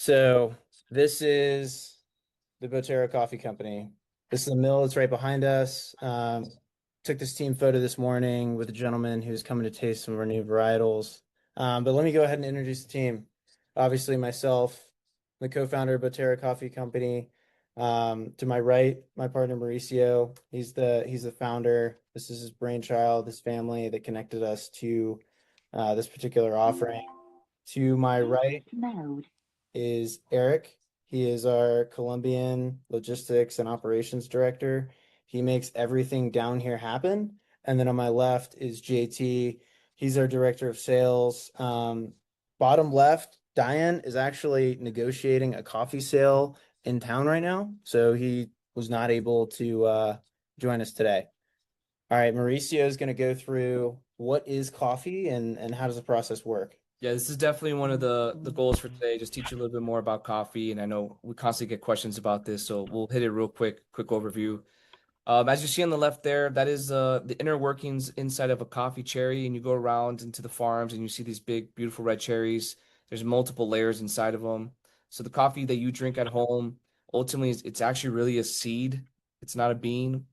So this is the Botero Coffee Company. This is the mill that's right behind us. Took this team photo this morning with a gentleman who's coming to taste some of our new varietals. But let me go ahead and introduce the team. Obviously, myself, the co-founder of Botero Coffee Company. To my right, my partner Mauricio. He's the founder. This is his brainchild, his family that connected us to this particular offering. To my right is Eric. He is our Colombian logistics and operations director. He makes everything down here happen. And then on my left is JT. He's our director of sales. Bottom left, Diane is actually negotiating a coffee sale in town right now. So he was not able to join us today. All right, Mauricio is going to go through what is coffee and how does the process work. Yeah, this is definitely one of the goals for today. Just teach you a little bit more about coffee. And I know we constantly get questions about this, so we'll hit it real quick overview. As you see on the left there, that is the inner workings inside of a coffee cherry. And you go around into the farms and you see these big, beautiful red cherries. There's multiple layers inside of them. So the coffee that you drink at home, ultimately, it's actually really a seed. It's not a bean.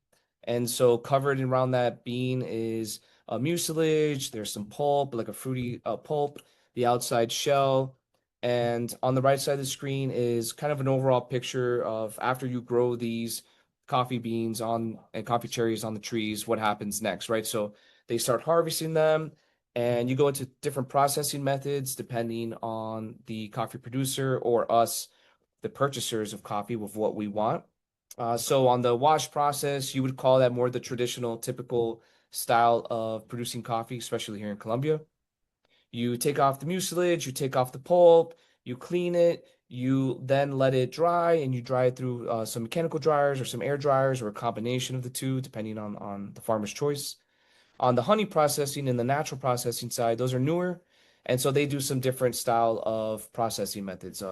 And so covered around that bean is mucilage. There's some pulp, like a fruity pulp, the outside shell. And on the right side of the screen is kind of an overall picture of after you grow these coffee beans on and coffee cherries on the trees, what happens next, right? So they start harvesting them and you go into different processing methods depending on the coffee producer or us, the purchasers of coffee, with what we want. So on the wash process, you would call that more the traditional, typical style of producing coffee, especially here in Colombia. You take off the mucilage, you take off the pulp, you clean it, you then let it dry, and you dry it through some mechanical dryers or some air dryers or a combination of the two, depending on the farmer's choice. On the honey processing and the natural processing side, those are newer. And so they do some different style of processing methods.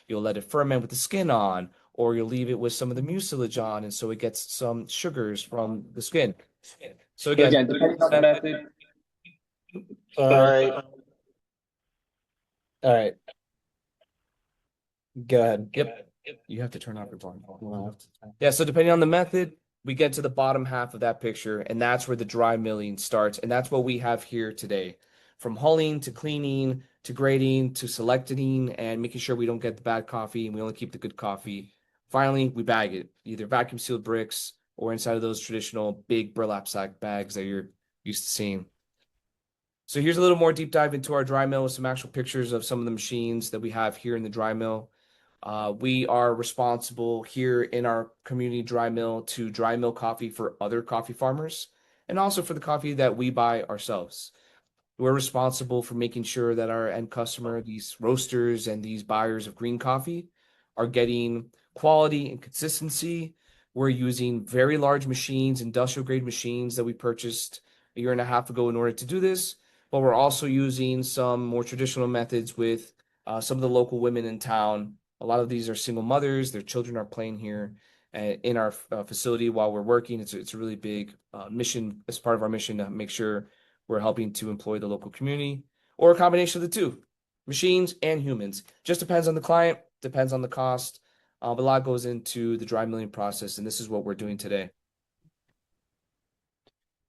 You'll let it ferment with the skin on, or you'll leave it with some of the mucilage on, and so it gets some sugars from the skin. So So again, again, depending on the method. Sorry. Sorry. All right, go ahead. yep, you have to turn off your volume. Yeah, so depending on the method, we get to the bottom half of that picture, and that's where the dry milling starts. And that's what we have here today. From hulling to cleaning to grading to selecting and making sure we don't get the bad coffee and we only keep the good coffee. Finally, we bag it, either vacuum sealed bricks or inside of those traditional big burlap sack bags that you're used to seeing. So here's a little more deep dive into our dry mill with some actual pictures of some of the machines that we have here in the dry mill. We are responsible here in our community dry mill to dry mill coffee for other coffee farmers and also for the coffee that we buy ourselves. We're responsible for making sure that our end customer, these roasters and these buyers of green coffee, are getting quality and consistency. We're using very large machines, industrial grade machines that we purchased a year and a half ago in order to do this. But we're also using some more traditional methods with some of the local women in town. A lot of these are single mothers. Their children are playing here in our facility while we're working. It's a really big mission as part of our mission to make sure we're helping to employ the local community, or a combination of the two, machines and humans. Just depends on the client, depends on the cost. But a lot goes into the dry milling process, and this is what we're doing today.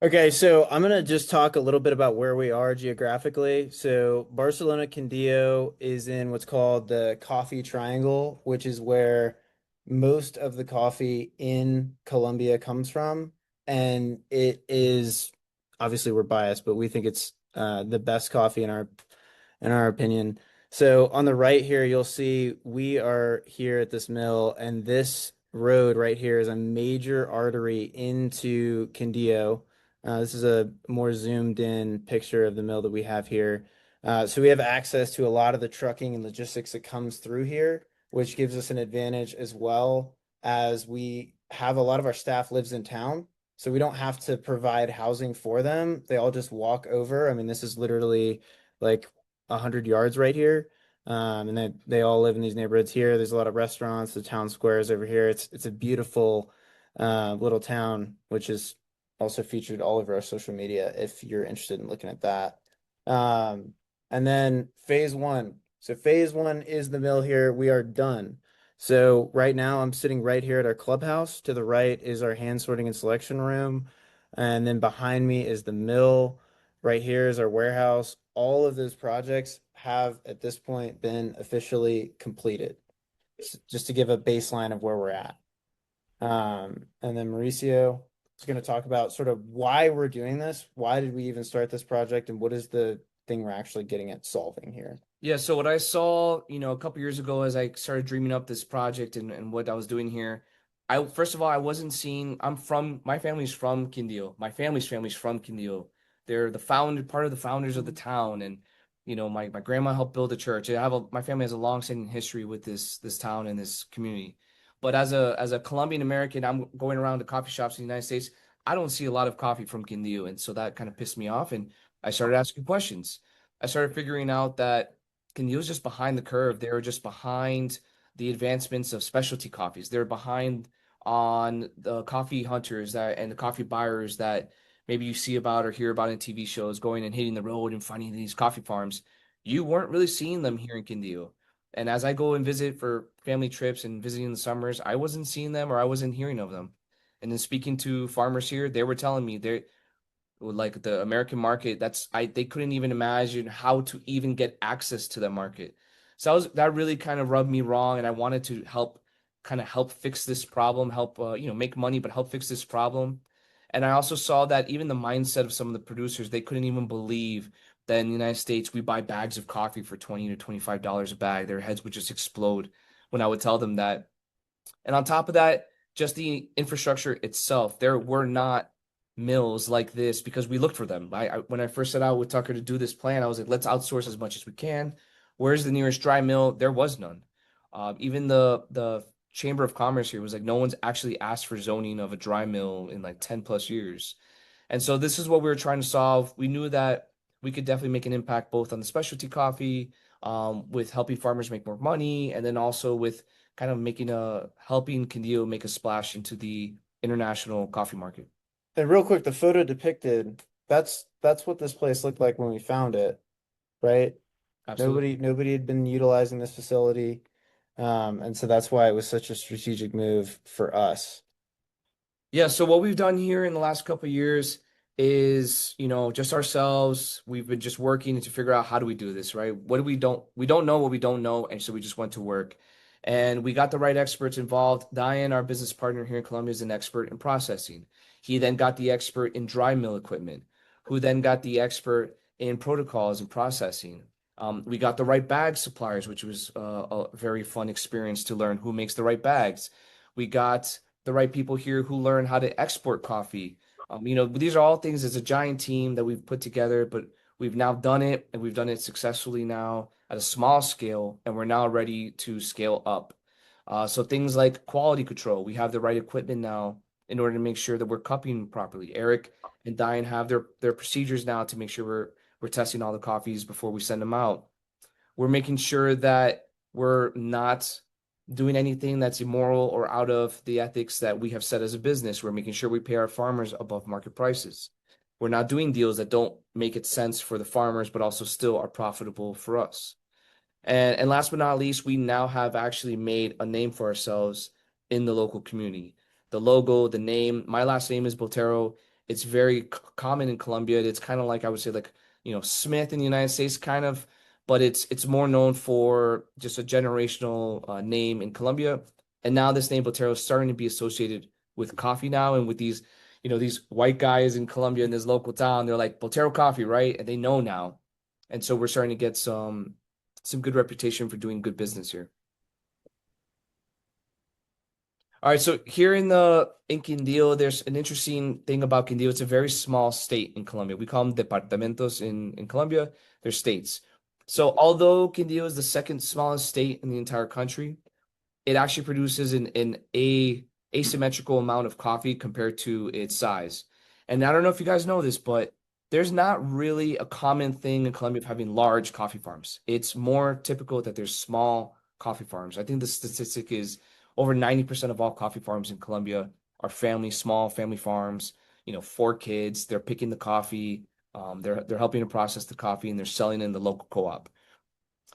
Okay, so I'm gonna just talk a little bit about where we are geographically. So Barcelona Quindío is in what's called the Coffee Triangle, which is where most of the coffee in Colombia comes from. And it is obviously we're biased, but we think it's the best coffee in our opinion. So on the right here, you'll see we are here at this mill, and this road right here is a major artery into Quindío. This is a more zoomed in picture of the mill that we have here. So we have access to a lot of the trucking and logistics that comes through here, which gives us an advantage as well as we have a lot of our staff lives in town. So we don't have to provide housing for them. They all just walk over. I mean, this is literally like 100 yards right here. And they all live in these neighborhoods here. There's a lot of restaurants, the town squares over here. It's a beautiful little town, which is also featured all over our social media if you're interested in looking at that. And then phase one. So phase one is the mill here. We are done. So right now I'm sitting right here at our clubhouse. To the right is our hand sorting and selection room. And then behind me is the mill. Right here is our warehouse. All of those projects have at this point been officially completed. Just to give a baseline of where we're at. And then Mauricio is going to talk about sort of why we're doing this. Why did we even start this project, and what is the thing we're actually getting at solving here? Yeah, so what I saw, a couple years ago as I started dreaming up this project and what I was doing here, I first of all, I wasn't seeing, my family's from Quindío. My family's from Quindío. They're the part of the founders of the town. And, my grandma helped build a church. My family has a long-standing history with this town and this community. But as a Colombian American, I'm going around to coffee shops in the United States. I don't see a lot of coffee from Quindío. And so that kind of pissed me off. And I started asking questions. I started figuring out that Quindío was just behind the curve. They were just behind the advancements of specialty coffees. They're behind on the coffee hunters that and the coffee buyers that maybe you see about or hear about in TV shows going and hitting the road and finding these coffee farms. You weren't really seeing them here in Quindío. And as I go and visit for family trips and visiting in the summers, I wasn't seeing them or I wasn't hearing of them. And then speaking to farmers here, they were telling me like the American market, they couldn't even imagine how to even get access to that market. So that really kind of rubbed me wrong, and I wanted to help fix this problem, help make money, but help fix this problem. And I also saw that even the mindset of some of the producers, they couldn't even believe that in the United States we buy bags of coffee for $20 to $25 a bag. Their heads would just explode when I would tell them that. And on top of that, just the infrastructure itself, there were not mills like this because we looked for them. When I first set out with Tucker to do this plan, I was like, let's outsource as much as we can. Where's the nearest dry mill? There was none. Even the Chamber of Commerce here was like, no one's actually asked for zoning of a dry mill in like 10 plus years. And so this is what we were trying to solve. We knew that we could definitely make an impact both on the specialty coffee, with helping farmers make more money, and then also with kind of helping Quindío make a splash into the international coffee market. And real quick, the photo depicted, that's what this place looked like when we found it, right? Absolutely. Nobody had been utilizing this facility. And so that's why it was such a strategic move for us. Yeah, so what we've done here in the last couple of years is, just ourselves. We've been just working to figure out how do we do this, right? What do we don't know what we don't know, and so we just went to work. And we got the right experts involved. Diane, our business partner here in Colombia, is an expert in processing. He then got the expert in dry mill equipment, who then got the expert in protocols and processing. We got the right bag suppliers, which was a very fun experience to learn who makes the right bags. We got the right people here who learn how to export coffee. These are all things as a giant team that we've put together, but we've now done it and we've done it successfully now at a small scale, and we're now ready to scale up. So things like quality control, we have the right equipment now in order to make sure that we're cupping properly. Eric and Diane have their procedures now to make sure we're testing all the coffees before we send them out. We're making sure that we're not doing anything that's immoral or out of the ethics that we have set as a business. We're making sure we pay our farmers above market prices. We're not doing deals that don't make it sense for the farmers, but also still are profitable for us. And last but not least, we now have actually made a name for ourselves in the local community. The logo, the name, my last name is Botero. It's very common in Colombia. It's kind of like I would say like, Smith in the United States kind of, but it's more known for just a generational name in Colombia. And now this name Botero is starting to be associated with coffee now and with these white guys in Colombia in this local town. They're like Botero Coffee, right? And they know now. And so we're starting to get some good reputation for doing good business here. All right, so here in Quindío, there's an interesting thing about Quindío. It's a very small state in Colombia. We call them departamentos in Colombia. They're states. So although Quindío is the second smallest state in the entire country, it actually produces an asymmetrical amount of coffee compared to its size. And I don't know if you guys know this, but there's not really a common thing in Colombia of having large coffee farms. It's more typical that there's small coffee farms. I think the statistic is over 90% of all coffee farms in Colombia are small family farms, 4 kids. They're picking the coffee, they're helping to process the coffee, and they're selling in the local co-op.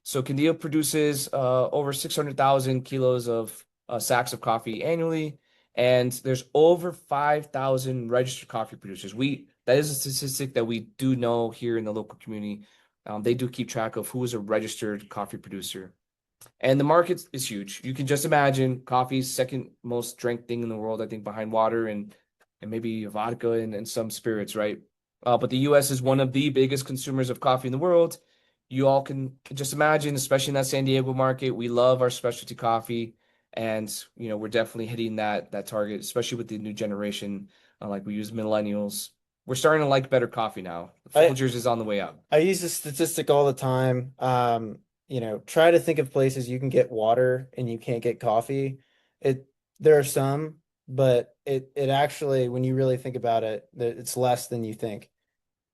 So Quindío produces over 600,000 kilos of sacks of coffee annually, and there's over 5,000 registered coffee producers. That is a statistic that we do know here in the local community. They do keep track of who is a registered coffee producer. And the market is huge. You can just imagine coffee's second most drank thing in the world, I think, behind water and maybe vodka and some spirits, right? But the US is one of the biggest consumers of coffee in the world. You all can just imagine, especially in that San Diego market, we love our specialty coffee. And we're definitely hitting that target, especially with the new generation, like we use millennials. We're starting to like better coffee now. I Folgers is on the way out. I use this statistic all the time. Try to think of places you can get water and you can't get coffee. It There are some, but it actually, when you really think about it, it's less than you think.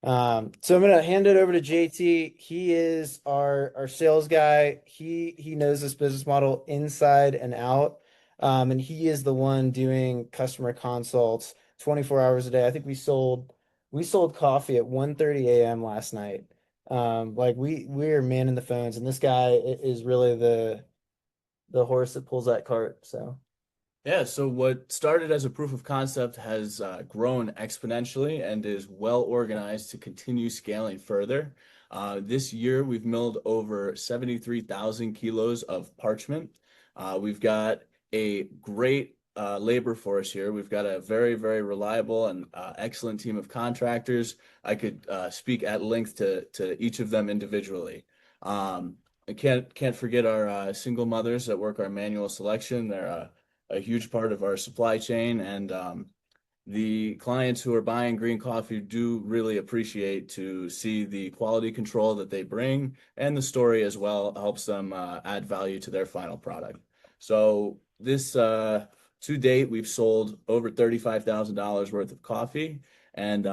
So I'm gonna hand it over to JT. He is our sales guy. He knows this business model inside and out. And he is the one doing customer consults 24 hours a day. I think we sold coffee at 1:30 a.m. last night. Like we are manning the phones, and this guy is really the horse that pulls that cart. So Yeah, so what started as a proof of concept has grown exponentially and is well organized to continue scaling further. This year, we've milled over 73,000 kilos of parchment. We've got a great labor force here. We've got a very, very reliable and excellent team of contractors. I could speak at length to each of them individually. I can't forget our single mothers that work our manual selection. They're a huge part of our supply chain, and the clients who are buying green coffee do really appreciate to see the quality control that they bring, and the story as well helps them add value to their final product. So this to date, we've sold over $35,000 worth of coffee. And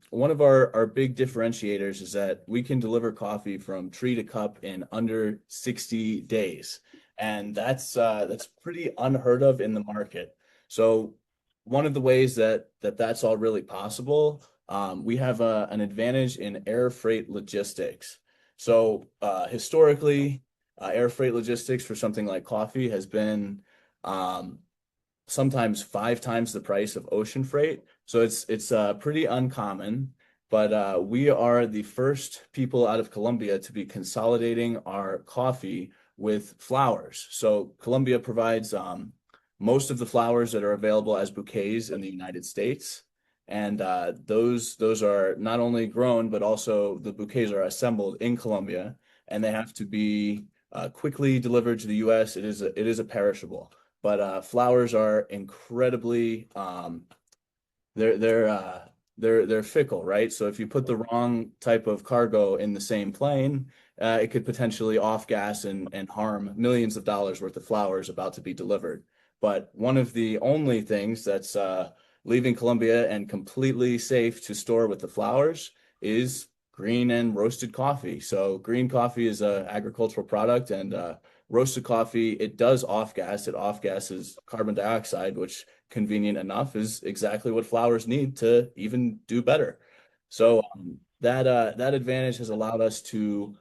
one of our big differentiators is that we can deliver coffee from tree to cup in under 60 days. And that's pretty unheard of in the market. So one of the ways that's all really possible, we have an advantage in air freight logistics. So historically, air freight logistics for something like coffee has been um, sometimes 5 times the price of ocean freight. So it's pretty uncommon. But we are the first people out of Colombia to be consolidating our coffee with flowers. So Colombia provides most of the flowers that are available as bouquets in the United States. And those are not only grown, but also the bouquets are assembled in Colombia, and they have to be quickly delivered to the U.S. It is a perishable, but flowers are incredibly they're they're uh, they're fickle, right? So if you put the wrong type of cargo in the same plane, it could potentially off gas and harm millions of dollars worth of flowers about to be delivered. But one of the only things that's leaving Colombia and completely safe to store with the flowers is green and roasted coffee. So green coffee is a agricultural product, and roasted coffee, it does off gas. It off gases carbon dioxide, which convenient enough is exactly what flowers need to even do better. So that advantage has allowed us to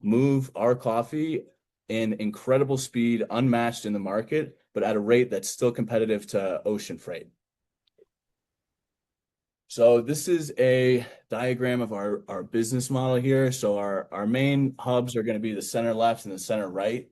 move our coffee in incredible speed, unmatched in the market, but at a rate that's still competitive to ocean freight. So this is a diagram of our business model here. So our main hubs are going to be the center left and the center right,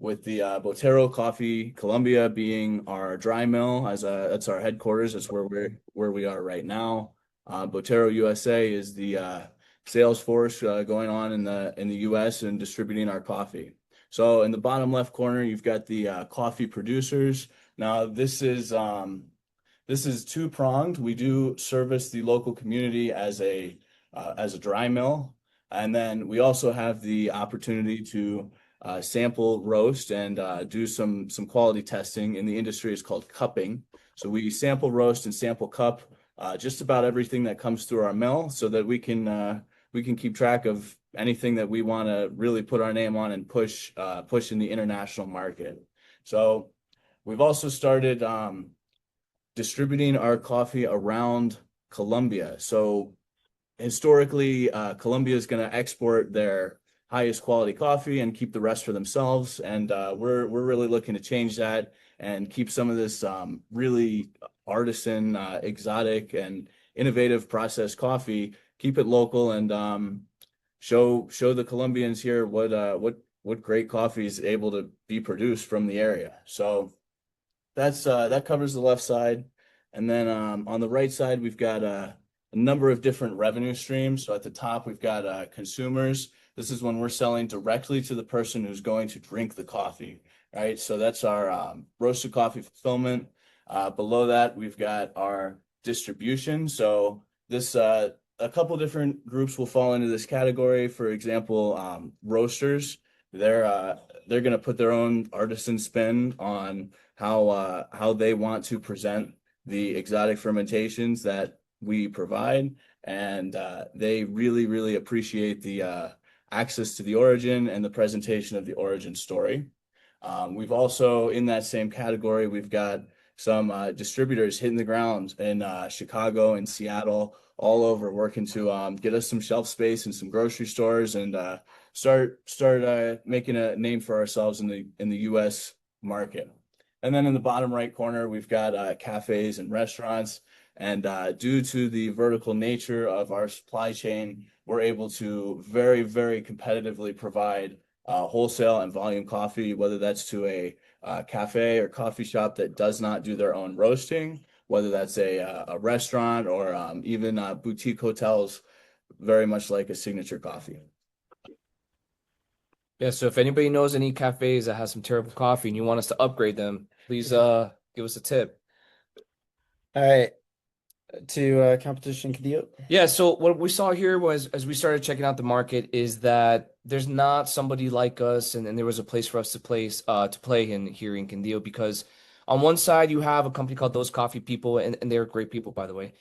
with the Botero Coffee Colombia being our dry mill. That's our headquarters. That's where we are right now. Botero USA is the sales force going on in the US and distributing our coffee. So in the bottom left corner, you've got the coffee producers. Now this is two-pronged. We do service the local community as a dry mill, and then we also have the opportunity to sample roast and do some quality testing. In the industry, it's called cupping. So we sample roast and sample cup just about everything that comes through our mill, so that we can keep track of anything that we want to really put our name on and push in the international market. So we've also started distributing our coffee around Colombia. So historically, Colombia is going to export highest quality coffee and keep the rest for themselves. And we're really looking to change that and keep some of this really artisan, exotic, and innovative processed coffee. Keep it local and show the Colombians here what great coffee is able to be produced from the area. So that covers the left side. And then on the right side, we've got a number of different revenue streams. So at the top, we've got consumers. This is when we're selling directly to the person who's going to drink the coffee, right? So that's our roasted coffee fulfillment. Below that, we've got our distribution. So this a couple different groups will fall into this category. For example, roasters. They're going to put their own artisan spin on how they want to present the exotic fermentations that we provide, and they really appreciate the access to the origin and the presentation of the origin story. We've also, in that same category, we've got some distributors hitting the ground in Chicago and Seattle, all over, working to get us some shelf space in some grocery stores and start making a name for ourselves in the U.S. market. And then in the bottom right corner, we've got cafes and restaurants. And due to the vertical nature of our supply chain, we're able to very competitively provide wholesale and volume coffee, whether that's to a cafe or coffee shop that does not do their own roasting, whether that's a restaurant or even boutique hotels, very much like a signature coffee. Yeah, so if anybody knows any cafes that has some terrible coffee and you want us to upgrade them, please give us a tip. All right. To competition, Quindío. Yeah, so what we saw here was, as we started checking out the market, is that there's not somebody like us, and there was a place for us to play in here in Quindío, because on one side you have a company called Those Coffee People, and they're great people, by the way.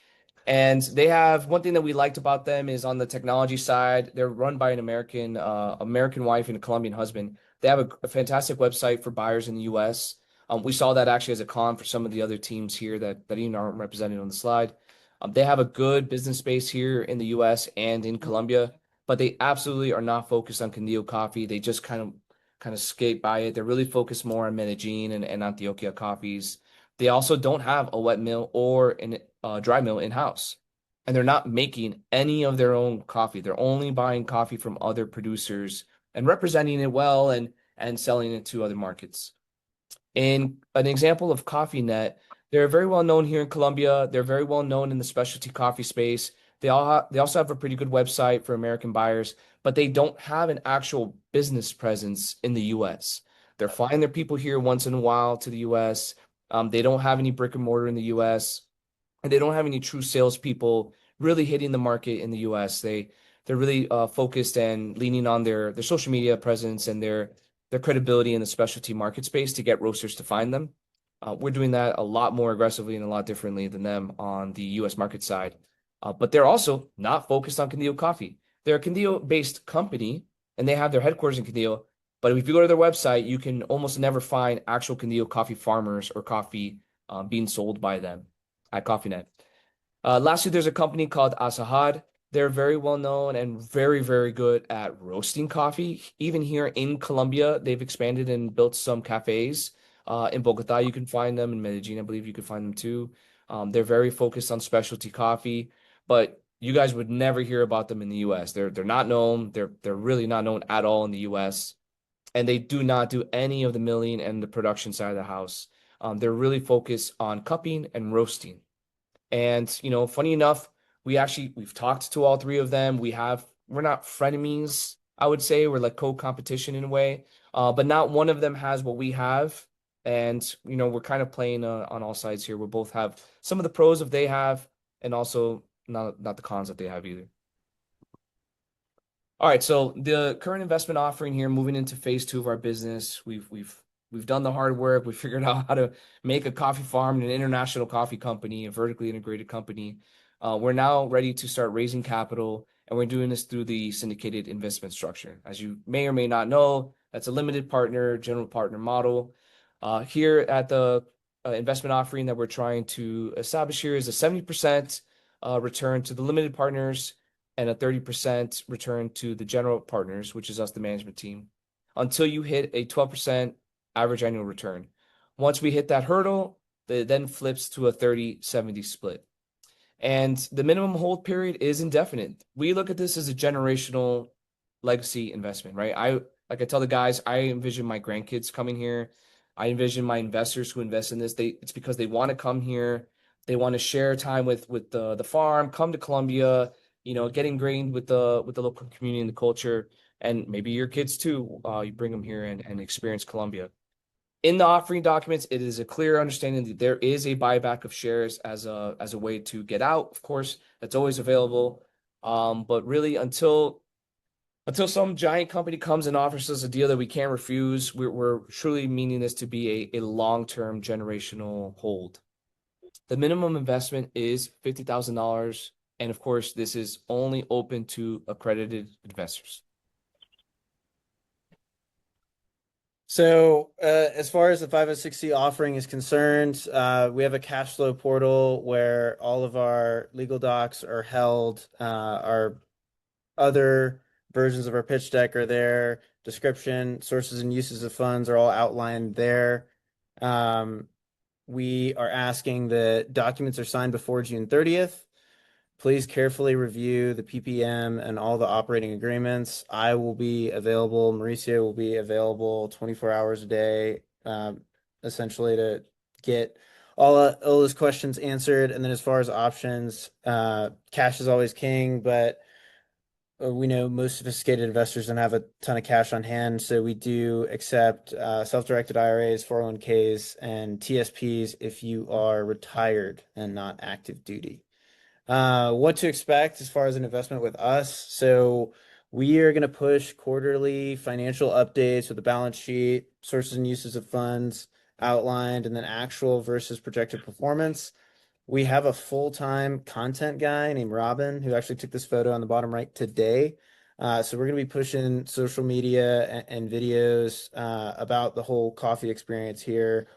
And they have one thing that we liked about them is on the technology side, they're run by an American wife and a Colombian husband. They have a fantastic website for buyers in the US. We saw that actually as a con for some of the other teams here that even aren't represented on the slide. They have a good business space here in the US and in Colombia, but they absolutely are not focused on Quindío coffee. They just kind of skate by it. They're really focused more on Medellin and Antioquia coffees. They also don't have a wet mill or a dry mill in-house. And they're not making any of their own coffee. They're only buying coffee from other producers and representing it well and selling it to other markets. In an example of CoffeeNet, they're very well known here in Colombia. They're very well known in the specialty coffee space. They also have a pretty good website for American buyers, but they don't have an actual business presence in the US. They're flying their people here once in a while to the US. They don't have any brick and mortar in the US, and they don't have any true salespeople really hitting the market in the US. They're really focused and leaning on their social media presence and their credibility in the specialty market space to get roasters to find them. We're doing that a lot more aggressively and a lot differently than them on the US market side. But they're also not focused on Quindío coffee. They're a Quindío-based company, and they have their headquarters in Quindío. But if you go to their website, you can almost never find actual Quindío coffee farmers or coffee being sold by them at CoffeeNet. Lastly, there's a company called Asahad. They're very well known and very good at roasting coffee. Even here in Colombia, they've expanded and built some cafes. In Bogota, you can find them. In Medellin, I believe you can find them too. They're very focused on specialty coffee, but you guys would never hear about them in the US. They're not known. They're really not known at all in the US. And they do not do any of the milling and the production side of the house. They're really focused on cupping and roasting. And, funny enough, we've talked to all three of them. We're not frenemies, I would say. We're like co-competition in a way. But not one of them has what we have. And, we're kind of playing on all sides here. We both have some of the pros that they have and also not the cons that they have either. All right, so the current investment offering here, moving into phase 2 of our business, we've done the hard work. We figured out how to make a coffee farm and an international coffee company, a vertically integrated company. We're now ready to start raising capital, and we're doing this through the syndicated investment structure. As you may or may not know, that's a limited partner, general partner model. Here at the investment offering that we're trying to establish here is a 70% return to the limited partners and a 30% return to the general partners, which is us, the management team, until you hit a 12% average annual return. Once we hit that hurdle, it then flips to a 30-70 split. And the minimum hold period is indefinite. We look at this as a generational legacy investment, right? Like I tell the guys, I envision my grandkids coming here. I envision my investors who invest in this. It's because they want to come here. They want to share time with the farm, come to Colombia, get ingrained with the local community and the culture, and maybe your kids too. You bring them here and experience Colombia. In the offering documents, it is a clear understanding that there is a buyback of shares as a way to get out. Of course, that's always available. But really, until some giant company comes and offers us a deal that we can't refuse, we're truly meaning this to be a long-term generational hold. The minimum investment is $50,000, and of course, this is only open to accredited investors. So, as far as the 506c offering is concerned, we have a cash flow portal where all of our legal docs are held. Our other versions of our pitch deck are there. Description, sources and uses of funds are all outlined there. We are asking that documents are signed before June 30th. Please carefully review the PPM and all the operating agreements. I will be available. Mauricio will be available 24 hours a day, essentially to get all those questions answered. And then as far as options, cash is always king, but we know most sophisticated investors don't have a ton of cash on hand. So we do accept self-directed IRAs, 401ks, and TSPs if you are retired and not active duty. What to expect as far as an investment with us. So we are going to push quarterly financial updates with the balance sheet, sources and uses of funds outlined, and then actual versus projected performance. We have a full-time content guy named Robin who actually took this photo on the bottom right today. So we're going to be pushing social media and videos about the whole coffee experience here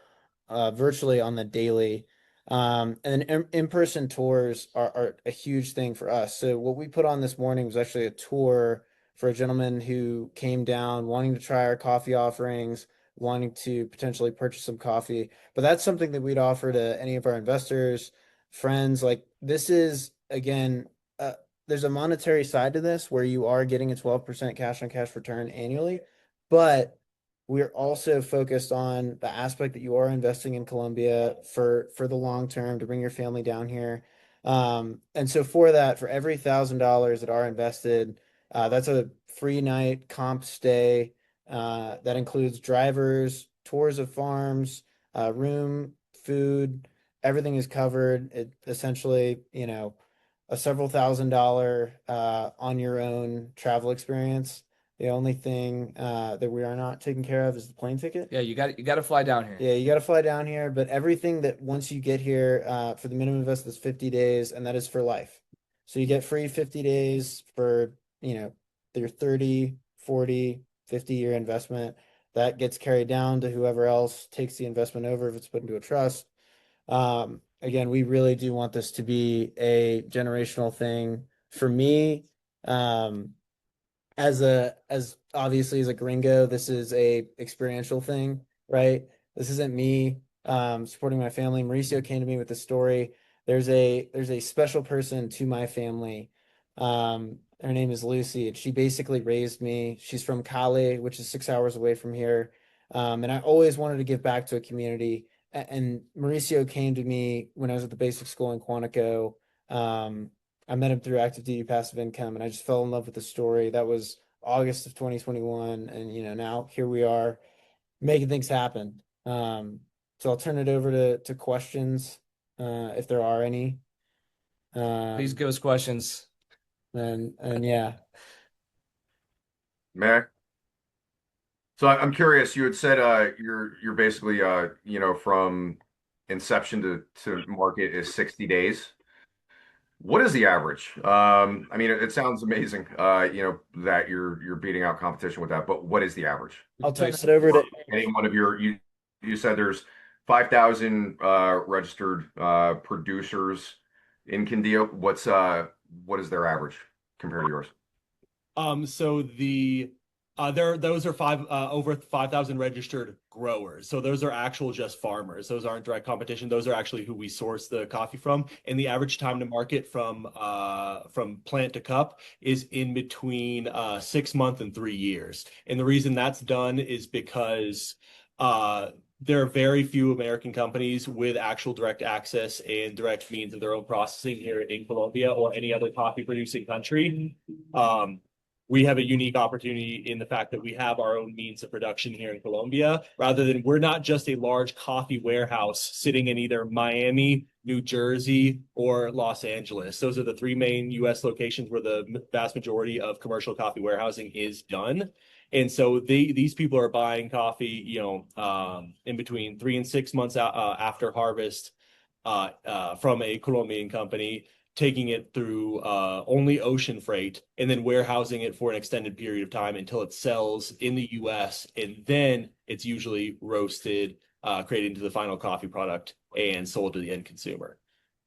virtually on the daily. And then in-person tours are a huge thing for us. So what we put on this morning was actually a tour for a gentleman who came down wanting to try our coffee offerings, wanting to potentially purchase some coffee. But that's something that we'd offer to any of our investors, friends. Like this is, again, there's a monetary side to this where you are getting a 12% cash on cash return annually, but we're also focused on the aspect that you are investing in Colombia for the long term to bring your family down here. And so for that, for every $1,000 that are invested, that's a free night comp stay that includes drivers, tours of farms, room, food, everything is covered. It essentially, a several $1,000 on your own travel experience. The only thing that we are not taking care of is the plane ticket. Yeah, you got to fly down here. Yeah, you got to fly down here, but everything that once you get here for the minimum investment is 50 days, and that is for life. So you get free 50 days for, your 30, 40, 50-year investment. That gets carried down to whoever else takes the investment over if it's put into a trust. Again, we really do want this to be a generational thing. For me, as obviously as a gringo, this is a experiential thing, right? This isn't me supporting my family. Mauricio came to me with the story. There's a special person to my family. Her name is Lucy, and she basically raised me. She's from Cali, which is 6 hours away from here. And I always wanted to give back to a community. And Mauricio came to me when I was at the basic school in Quantico. I met him through active duty passive income, and I just fell in love with the story. That was August of 2021, and now here we are making things happen. So I'll turn it over to questions if there are any. Please give us questions. And yeah. May I? So I'm curious. You had said you're basically from inception to market is 60 days. What is the average? I mean, it sounds amazing, that you're beating out competition with that, but what is the average? I'll turn it over to Any one of you said there's 5,000 registered producers in Quindío. What is their average compared to yours? So those are over 5,000 registered growers. So those are actual just farmers. Those aren't direct competition. Those are actually who we source the coffee from. And the average time to market from plant to cup is in between 6 months and 3 years. And the reason that's done is because there are very few American companies with actual direct access and direct means of their own processing here in Colombia or any other coffee producing country. We have a unique opportunity in the fact that we have our own means of production here in Colombia, rather than we're not just a large coffee warehouse sitting in either Miami, New Jersey, or Los Angeles. Those are the three main US locations where the vast majority of commercial coffee warehousing is done. And so these people are buying coffee, in between 3 and 6 months after harvest from a Colombian company, taking it through only ocean freight and then warehousing it for an extended period of time until it sells in the US. And then it's usually roasted, created into the final coffee product and sold to the end consumer.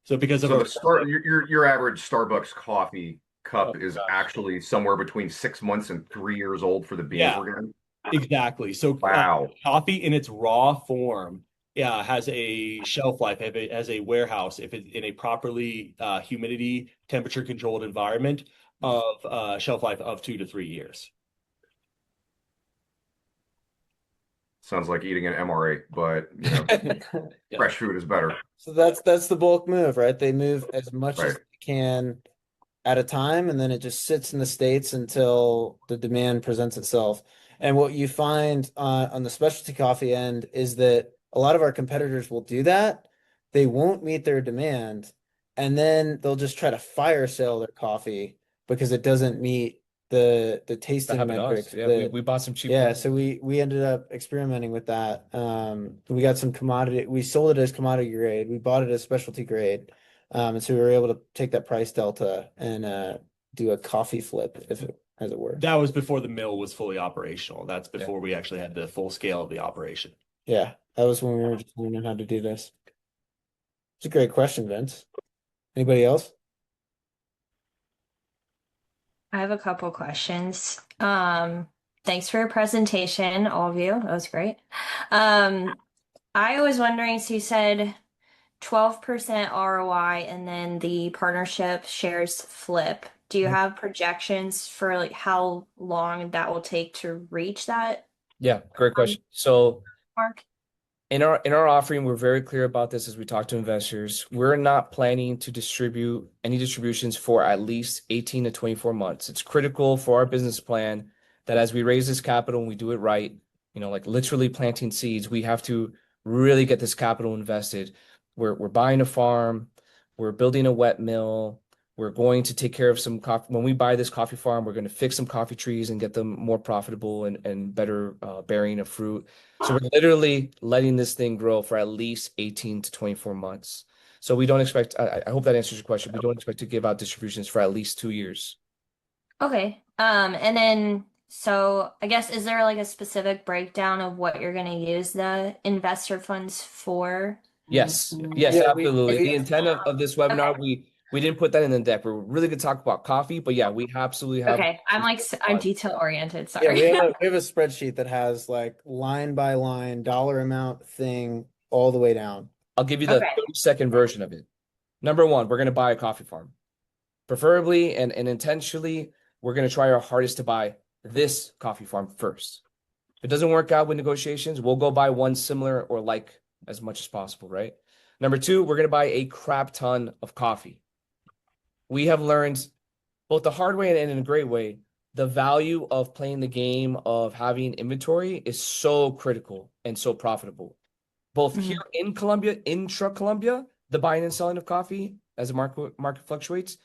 So because of So your average Starbucks coffee cup is actually somewhere between 6 months and 3 years old for the beans yeah, we're getting. exactly. So Wow. coffee in its raw form, yeah, has a shelf life, has a warehouse if it's in a properly humidity, temperature controlled environment of shelf life of 2 to 3 years. Sounds like eating an MRA, but Yeah. fresh food is better. So that's the bulk move, right? They move as much as Right. they can at a time, and then it just sits in the States until the demand presents itself. And what you find on the specialty coffee end is that a lot of our competitors will do that. They won't meet their demand, and then they'll just try to fire sale their coffee because it doesn't meet the That tasting happened to us. metrics. Yeah, we bought some cheap Yeah, coffee. so we ended up experimenting with that. We got some commodity. We sold it as commodity grade. We bought it as specialty grade. And so we were able to take that price delta and do a coffee flip, as it were. That was before the mill was fully operational. That's before we actually had the full scale of the operation. Yeah, that was when we were just learning how to do this. It's a great question, Vince. Anybody else? I have a couple questions. Thanks for your presentation, all of you. That was great. I was wondering, so you said 12% ROI and then the partnership shares flip. Do you have projections for like how long that will take to reach that Yeah, great question. So mark? in our offering, we're very clear about this as we talk to investors. We're not planning to distribute any distributions for at least 18 to 24 months. It's critical for our business plan that as we raise this capital and we do it right, like literally planting seeds, we have to really get this capital invested. We're buying a farm, we're building a wet mill, we're going to take care of some coffee. When we buy this coffee farm, we're going to fix some coffee trees and get them more profitable and better bearing of fruit. So we're literally letting this thing grow for at least 18 to 24 months. So we don't expect, I hope that answers your question. We don't expect to give out distributions for at least 2 years. Okay. And then so I guess is there like a specific breakdown of what you're going to use the investor funds for? Yes, Yeah, absolutely. The intent of this webinar, Okay. we didn't put that in the deck. We're really going to talk about coffee, but yeah, we absolutely have. Okay. I'm detail oriented. Yeah, Sorry. we have a spreadsheet that has like line by line dollar amount thing all the way down. I'll give you the Okay. 30-second version of it. Number one, we're going to buy a coffee farm. Preferably and intentionally, we're going to try our hardest to buy this coffee farm first. If it doesn't work out with negotiations, we'll go buy one similar or like as much as possible, right? Number two, we're going to buy a crap ton of coffee. We have learned both the hard way and in a great way, the value of playing the game of having inventory is so critical and so profitable. Both here in Colombia, intra-Colombia, the buying and selling of coffee as the market fluctuates,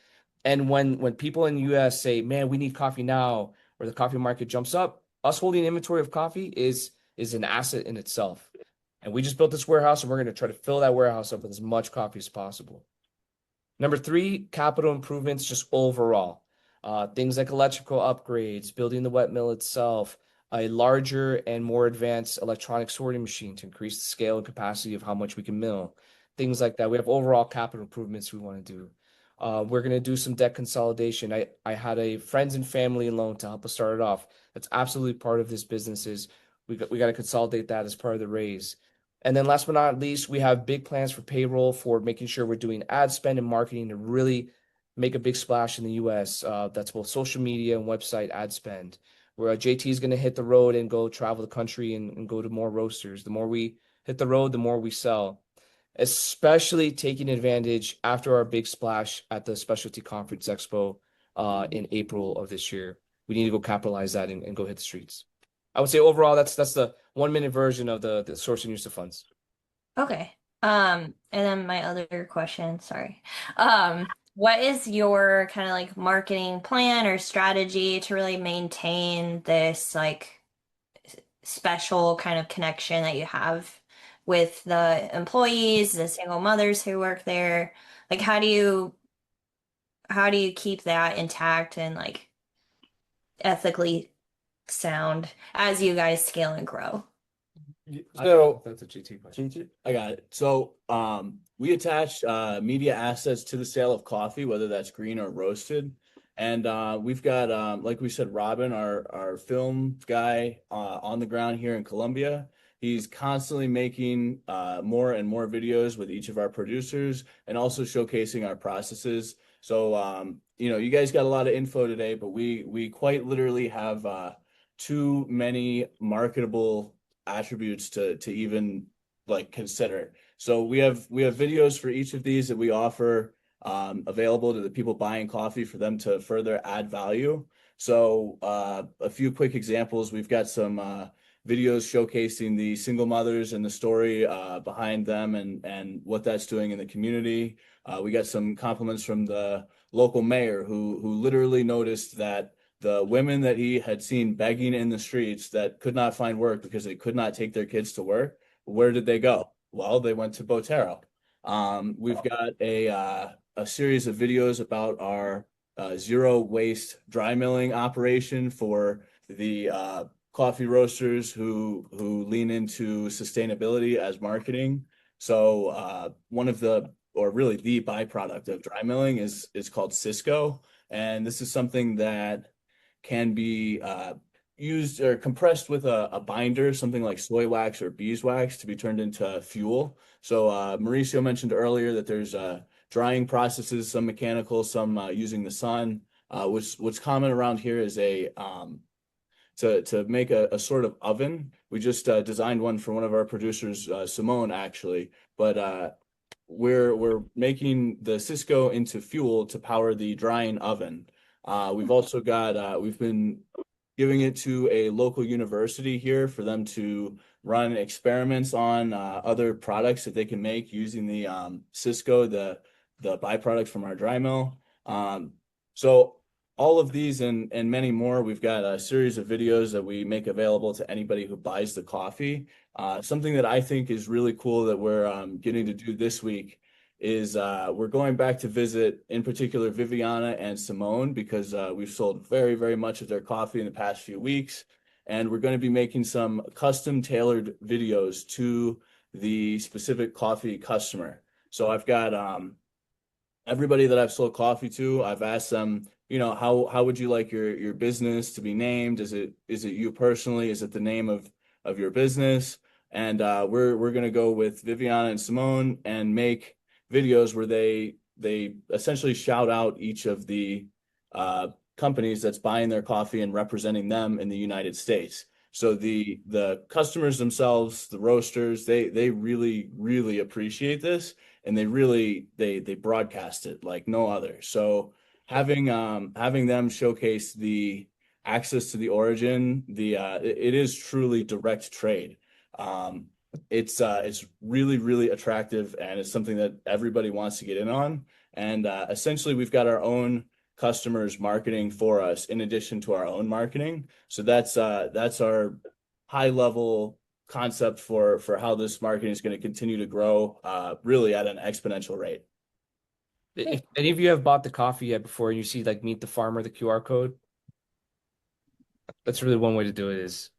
and when people in the US say, man, we need coffee now, or the coffee market jumps up, us holding inventory of coffee is an asset in itself. And we just built this warehouse and we're going to try to fill that warehouse up with as much coffee as possible. Number three, capital improvements just overall. Things like electrical upgrades, building the wet mill itself, a larger and more advanced electronic sorting machine to increase the scale and capacity of how much we can mill, things like that. We have overall capital improvements we want to do. We're gonna do some debt consolidation. I had a friends and family loan to help us start it off. That's absolutely part of this business is we got to consolidate that as part of the raise. And then last but not least, we have big plans for payroll for making sure we're doing ad spend and marketing to really make a big splash in the US. That's both social media and website ad spend. Where JT is going to hit the road and go travel the country and go to more roasters. The more we hit the road, the more we sell, especially taking advantage after our big splash at the Specialty Conference Expo in April of this year. We need to go capitalize that and go hit the streets. I would say overall, that's the 1 minute version of the source and use of funds. Okay. And then my other question, sorry. What is your kind of like marketing plan or strategy to really maintain this like special kind of connection that you have with the employees, the single mothers who work there? Like how do you keep that intact and like ethically sound as you guys scale and grow? So, That's a GT question. GG. I got it. So, we attach media assets to the sale of coffee, whether that's green or roasted. And we've got, like we said, Robin, our film guy on the ground here in Colombia. He's constantly making more and more videos with each of our producers and also showcasing our processes. So, you guys got a lot of info today, but we quite literally have too many marketable attributes to even like consider. So we have videos for each of these that we offer available to the people buying coffee for them to further add value. So a few quick examples. We've got some videos showcasing the single mothers and the story behind them and what that's doing in the community. We got some compliments from the local mayor who literally noticed that the women that he had seen begging in the streets that could not find work because they could not take their kids to work, where did they go? Well, they went to Botero. We've got a series of videos about our zero waste dry milling operation for the coffee roasters who lean into sustainability as marketing. So one of or really the byproduct of dry milling is called Cisco, and this is something that can be used or compressed with a binder, something like soy wax or beeswax to be turned into fuel. So Mauricio mentioned earlier that there's drying processes, some mechanical, some using the sun. What's common around here is to make a sort of oven. We just designed one for one of our producers, Simone, actually. But we're making the Cisco into fuel to power the drying oven. We've been giving it to a local university here for them to run experiments on other products that they can make using the Cisco, the byproduct from our dry mill. So all of these and many more, we've got a series of videos that we make available to anybody who buys the coffee. Something that I think is really cool that we're getting to do this week is we're going back to visit, in particular, Viviana and Simone, because we've sold very, very much of their coffee in the past few weeks. And we're going to be making some custom tailored videos to the specific coffee customer. So I've got everybody that I've sold coffee to, I've asked them, how would you like your business to be named? Is it you personally? Is it the name of your business? And we're going to go with Viviana and Simone and make videos where they essentially shout out each of the companies that's buying their coffee and representing them in the United States. So the customers themselves, the roasters, they really, really appreciate this, and they broadcast it like no other. So having them showcase the access to the origin, it is truly direct trade. It's really, really attractive, and it's something that everybody wants to get in on. And essentially, we've got our own customers marketing for us in addition to our own marketing. So that's our high level concept for how this marketing is going to continue to grow, really at an exponential rate. If any of you have bought the coffee yet before and you see like Meet the Farmer, the QR code, that's really one way to do it is.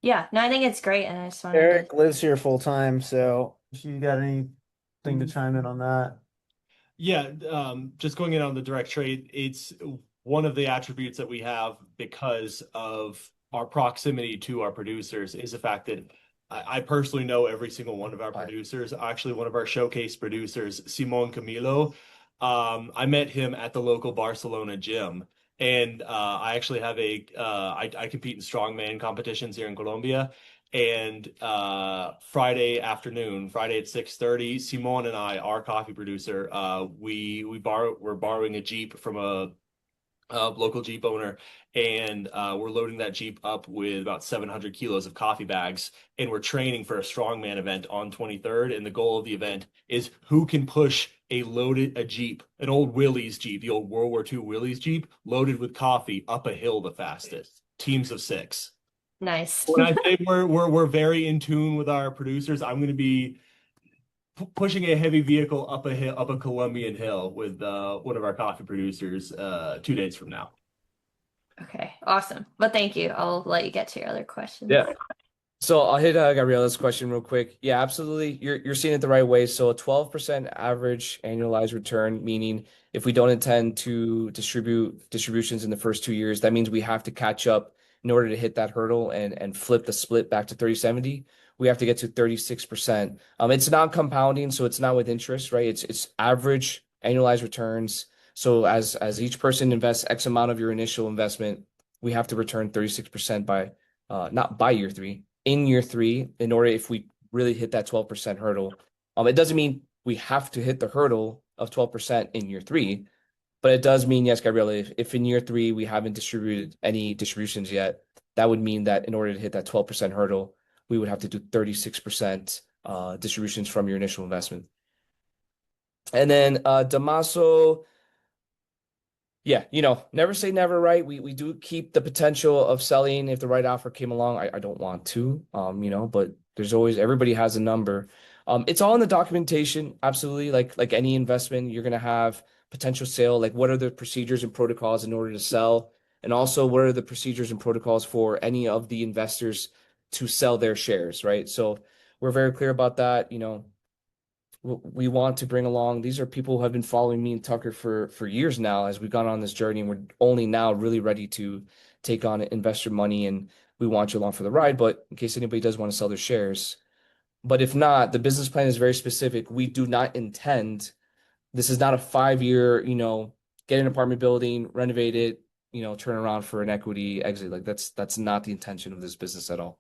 Yeah, no, I think it's great, and I just wanted Eric to. lives here full time, so if you got anything to chime in on that? Yeah, just going in on the direct trade, it's one of the attributes that we have because of our proximity to our producers is the fact that I personally know every single one of our producers. Actually, one of our showcase producers, Simon Camilo, I met him at the local Barcelona gym. And I actually have I compete in strongman competitions here in Colombia. And Friday at 6:30, Simon and I, our coffee producer, we're borrowing a Jeep from a local Jeep owner, and we're loading that Jeep up with about 700 kilos of coffee bags, and we're training for a strongman event on 23rd. And the goal of the event is who can push a Jeep, an old Willys Jeep, the old World War II Willys Jeep, loaded with coffee up a hill the fastest. Teams of 6. Nice. When I say we're very in tune with our producers, I'm going to be pushing a heavy vehicle up a Colombian hill with one of our coffee producers 2 days from now. Okay, awesome. But thank you. I'll let you get to your other questions. Yeah. So I'll hit Gabriella's question real quick. Yeah, absolutely. You're seeing it the right way. So a 12% average annualized return, meaning if we don't intend to distribute distributions in the first 2 years, that means we have to catch up in order to hit that hurdle and flip the split back to 30/70. We have to get to 36%. It's non-compounding, so it's not with interest, right? It's average annualized returns. So as each person invests X amount of your initial investment, we have to return 36% by not by year 3, in year 3, in order if we really hit that 12% hurdle. It doesn't mean we have to hit the hurdle of 12% in year 3, but it does mean, yes, Gabriella, if in year 3 we haven't distributed any distributions yet, that would mean that in order to hit that 12% hurdle, we would have to do 36% distributions from your initial investment. And then Damaso, yeah, never say never, right? We do keep the potential of selling if the right offer came along. I don't want to, but there's always, everybody has a number. It's all in the documentation, absolutely. Like any investment, you're gonna have potential sale. Like, what are the procedures and protocols in order to sell? And also, what are the procedures and protocols for any of the investors to sell their shares, right? So we're very clear about that. We want to bring along, these are people who have been following me and Tucker for years now as we've gone on this journey, and we're only now really ready to take on investor money, and we want you along for the ride. But in case anybody does want to sell their shares, but if not, the business plan is very specific. We do not intend, this is not a 5-year, get an apartment building, renovate it, turn around for an equity exit. Like that's not the intention of this business at all.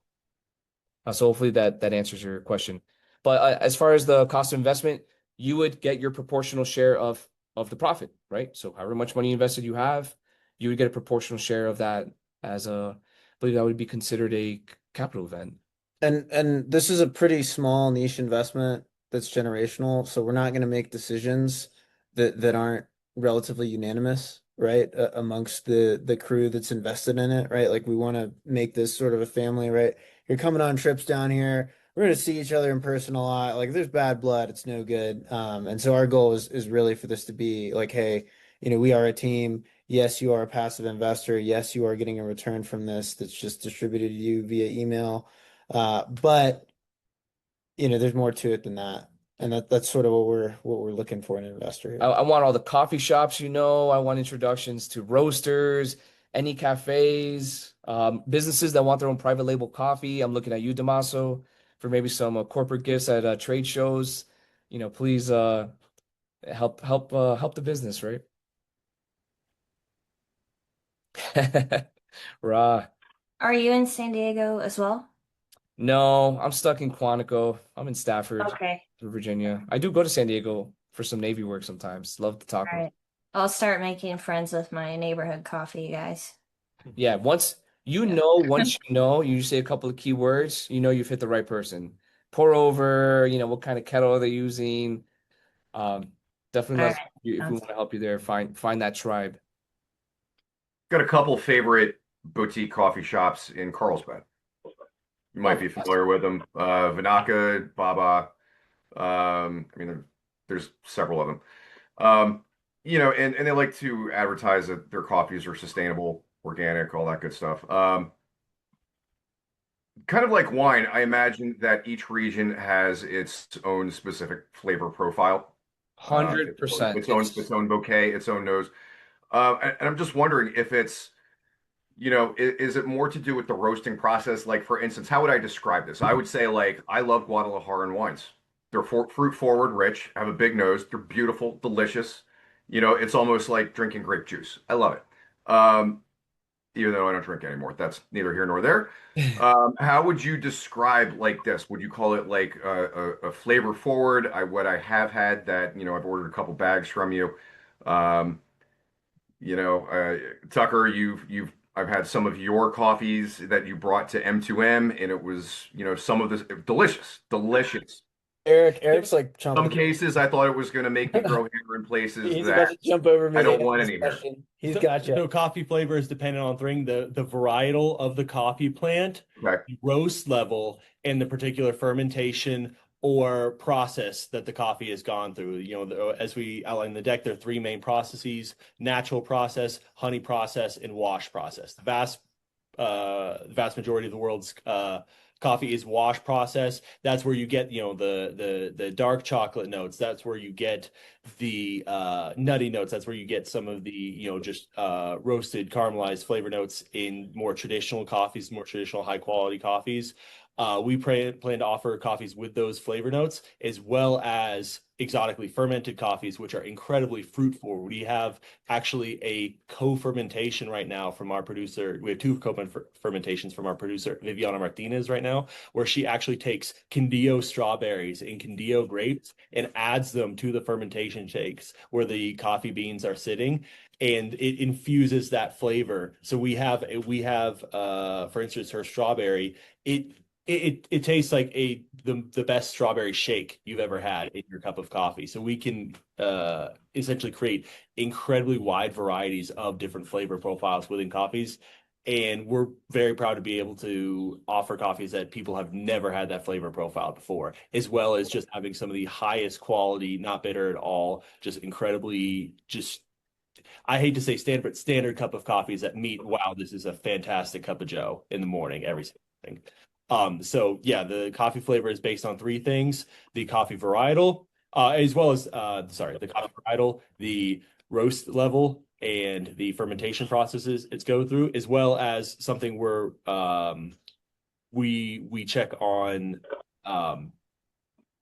So hopefully that answers your question. But as far as the cost of investment, you would get your proportional share of the profit, right? So however much money invested you have, you would get a proportional share of that as I believe that would be considered a capital event. And this is a pretty small niche investment that's generational, so we're not going to make decisions that aren't relatively unanimous, right? Amongst the crew that's invested in it, right? Like we want to make this sort of a family, right? You're coming on trips down here. We're going to see each other in person a lot. Like if there's bad blood, it's no good. And so our goal is really for this to be like, hey, we are a team. Yes, you are a passive investor. Yes, you are getting a return from this that's just distributed to you via email. But there's more to it than that. And that's sort of what we're looking for in an investor here. I want all the coffee shops, I want introductions to roasters, any cafes, businesses that want their own private label coffee. I'm looking at you, Damaso, for maybe some corporate gifts at trade shows. Please help the business, right? Rah. Are you in San Diego as well? No, I'm stuck in Quantico. I'm in Stafford, Okay. Virginia. I do go to San Diego for some Navy work sometimes. Love to talk All with. right. I'll start making friends with my neighborhood coffee guys. Yeah, once you say a couple of keywords, you've hit the right person. Pour over, what kind of kettle are they using? Definitely All let us right. if we want to help you there, find that tribe. Got a couple favorite boutique coffee shops in Carlsbad. You might be familiar with them. Vinaka, Baba. There's several of them. And they like to advertise that their coffees are sustainable, organic, all that good stuff. Kind of like wine, I imagine that each region has its own specific flavor profile. 100%. Its own bouquet, its own nose. And I'm just wondering if it's, is it more to do with the roasting process? Like, for instance, how would I describe this? I would say, like, I love Guadalajaran wines. They're fruit forward, rich, have a big nose. They're beautiful, delicious. It's almost like drinking grape juice. I love it. Even though I don't drink anymore. That's neither here nor there. How would you describe like this? Would you call it like a flavor forward? What I have had that, I've ordered a couple bags from you. Um, Tucker, I've had some of your coffees that you brought to M2M, and it was, some of this delicious, delicious. Eric's like Some chomping. cases I thought it was going to make me grow hair in places He's about that to jump over me. I don't want any hair. He's got you. So coffee flavor is dependent on three, the varietal of the coffee plant, Okay. the roast level, and the particular fermentation or process that the coffee has gone through. As we outlined in the deck, there are three main processes: natural process, honey process, and wash process. The vast majority of the world's coffee is wash process. That's where you get, the dark chocolate notes. That's where you get the nutty notes. That's where you get some of the, just roasted caramelized flavor notes in more traditional coffees, more traditional high quality coffees. We plan to offer coffees with those flavor notes, as well as exotically fermented coffees, which are incredibly fruit forward. We have actually a co-fermentation right now from our producer. We have two co-fermentations from our producer, Viviana Martinez, right now, where she actually takes Quindío strawberries and Quindío grapes and adds them to the fermentation shakes where the coffee beans are sitting, and it infuses that flavor. So we have, for instance, her strawberry. It tastes like the best strawberry shake you've ever had in your cup of coffee. So we can essentially create incredibly wide varieties of different flavor profiles within coffees. And we're very proud to be able to offer coffees that people have never had that flavor profile before, as well as just having some of the highest quality, not bitter at all, just incredibly, I hate to say standard, but standard cup of coffees that meet, wow, this is a fantastic cup of Joe in the morning, every single thing. So yeah, the coffee flavor is based on three things: the coffee varietal, as well as the coffee varietal, the roast level, and the fermentation processes it's go through, as well as something where we check on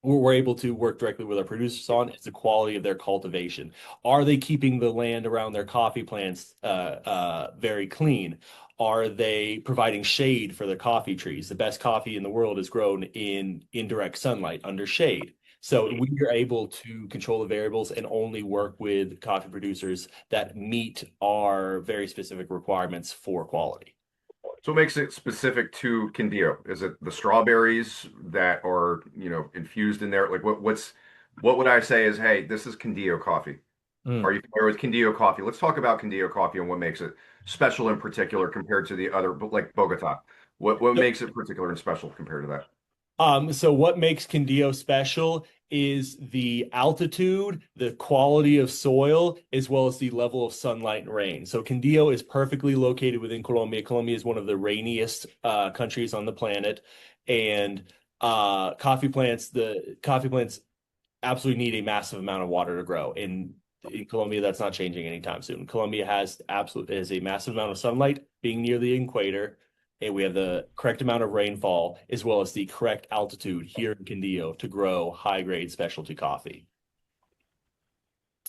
we're able to work directly with our producers on is the quality of their cultivation. Are they keeping the land around their coffee plants very clean? Are they providing shade for their coffee trees? The best coffee in the world is grown in indirect sunlight under shade. So we are able to control the variables and only work with coffee producers that meet our very specific requirements for quality. So what makes it specific to Quindío? Is it the strawberries that are, infused in there? Like what would I say is, hey, this is Quindío coffee. Are you familiar with Quindío coffee? Let's talk about Quindío coffee and what makes it special in particular compared to the other, like Bogota. What makes it particular and special compared to that? So what makes Quindío special is the altitude, the quality of soil, as well as the level of sunlight and rain. So Quindío is perfectly located within Colombia. Colombia is one of the rainiest countries on the planet, and coffee plants absolutely need a massive amount of water to grow. In Colombia, that's not changing anytime soon. Colombia has a massive amount of sunlight, being near the equator, and we have the correct amount of rainfall as well as the correct altitude here in Quindío to grow high-grade specialty coffee.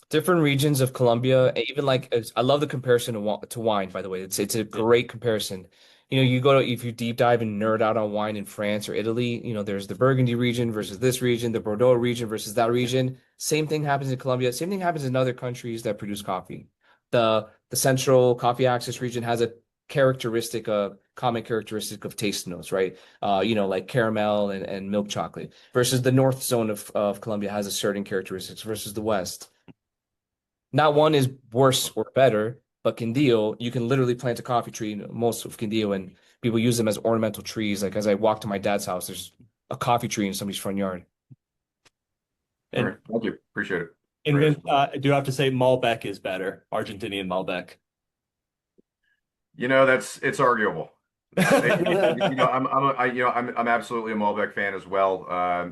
Different regions of Colombia, even I love the comparison to wine, by the way. It's a great comparison. If you deep dive and nerd out on wine in France or Italy, there's the Burgundy region versus this region, the Bordeaux region versus that region. Same thing happens in Colombia. Same thing happens in other countries that produce coffee. The Central Coffee Axis region has a common characteristic of taste notes, right? Like caramel and milk chocolate, versus the North zone of Colombia has a certain characteristics versus the West. Not one is worse or better, but Quindío, you can literally plant a coffee tree in most of Quindío, and people use them as ornamental trees. Like as I walk to my dad's house, there's a coffee tree in somebody's front yard. All right. Thank you. Appreciate it. And then I do have to say Malbec is better, Argentinian Malbec. It's arguable. I'm absolutely a Malbec fan as well.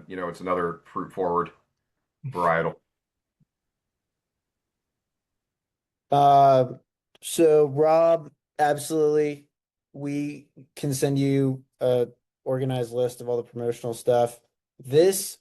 It's another fruit forward varietal. So Rob, absolutely, we can send you a organized list of all the promotional stuff. This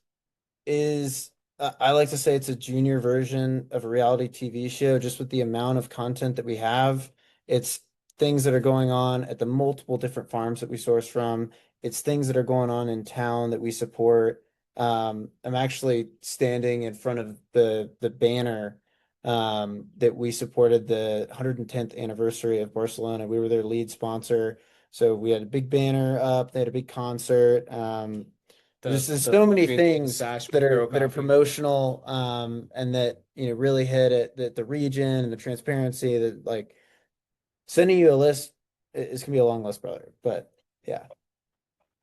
is, I like to say it's a junior version of a reality TV show, just with the amount of content that we have. It's things that are going on at the multiple different farms that we source from. It's things that are going on in town that we support. I'm actually standing in front of the banner that we supported the 110th anniversary of Barcelona. We were their lead sponsor. So we had a big banner up, they had a big concert. There's The so many green things sash that are Botero that are Coffee. promotional, and that really hit at the region and the transparency that, like, sending you a list is gonna be a long list, brother. But yeah.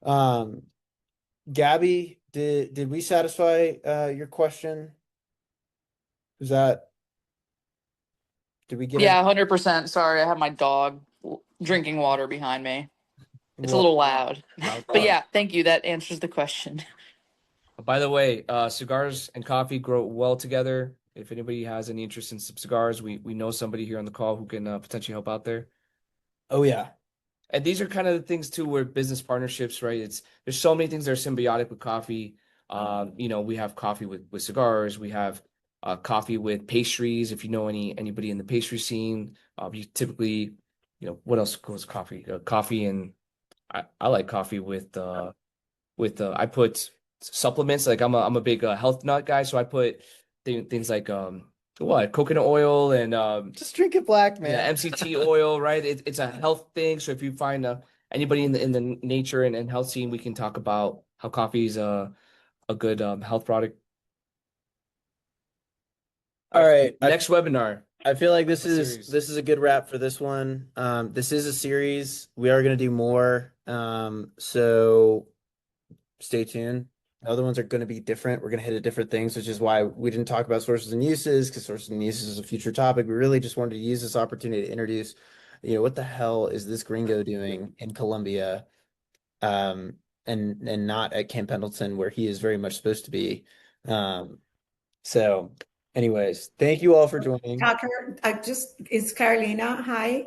Um, Gabby, did we satisfy your question? Was that did we get Yeah, 100%. Sorry, I have my dog drinking water behind me. It's a Well, little loud. Loud But dog. yeah, thank you. That answers the question. By the way, cigars and coffee grow well together. If anybody has any interest in some cigars, we know somebody here on the call who can potentially help out there. oh yeah. And these are kind of the things too, where business partnerships, right? There's so many things that are symbiotic with coffee. We have coffee with cigars. We have coffee with pastries. If you know anybody in the pastry scene, you typically, what else goes with coffee? Coffee and I like coffee with I put supplements. Like I'm a big health nut guy, so I put things like coconut oil and Just drink it black, yeah, man. MCT oil, right? It's a health thing. So if you find anybody in the nature and health scene, we can talk about how coffee is a good health product. All right. Next webinar. I feel like this A is series. this is a good wrap for this one. This is a series. We are going to do more. So stay tuned. The other ones are going to be different. We're going to hit at different things, which is why we didn't talk about sources and uses, because sources and uses is a future topic. We really just wanted to use this opportunity to introduce, what the hell is this gringo doing in Colombia, and not at Camp Pendleton, where he is very much supposed to be. So anyways, thank you all for joining. Tucker, it's Carolina. Hi.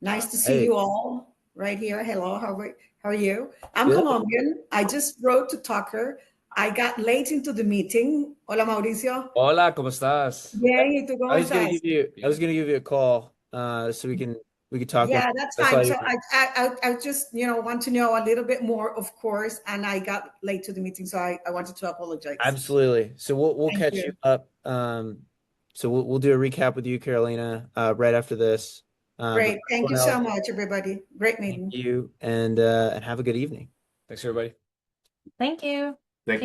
Nice to see Hey. you all right here. Hello, how are you? I'm Good. Colombian. I just wrote to Tucker. I got late into the meeting. Hola, Mauricio. Hola, ¿cómo estás? Bien, ¿y tú cómo I was gonna estás? give you a call, so we can talk more. Yeah, that's I saw fine. you. So I just, want to know a little bit more, of course, and I got late to the meeting, so I wanted to apologize. Absolutely. So we'll Thank catch you. you up. So we'll do a recap with you, Carolina, right after this. But Great. Thank you everyone so else, much, everybody. Great meeting. thank you, and have a good evening. Thanks, everybody. Thank you. Thank you.